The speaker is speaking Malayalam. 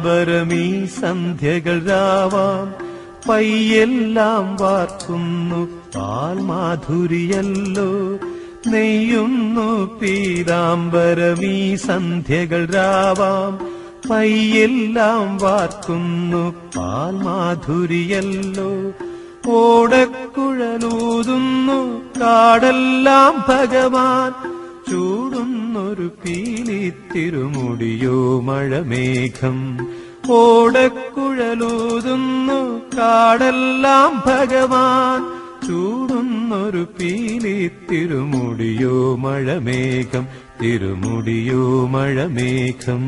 പീതാംബരമീ സന്ധ്യകൾ രാവാം പയ്യെല്ലാം വാർക്കുന്നു പാൽമാധുരിയല്ലോ നെയ്യുന്നു പീതാംബരമീ സന്ധ്യകൾ രാവാം പയ്യെല്ലാം വാർക്കുന്നു പാൽമാധുരിയല്ലോ ഓടക്കുഴലൂതുന്നു കാടെല്ലാം ഭഗവാൻ ചൂടുന്നൊരു പീലിത്തിരുമുടിയോ മഴമേഘം ഓടക്കുഴലൂതുന്നു കാടെല്ലാം ഭഗവാൻ ചൂടുന്നൊരു പീലിത്തിരുമുടിയോ മഴമേഘം തിരുമുടിയോ മഴമേഘം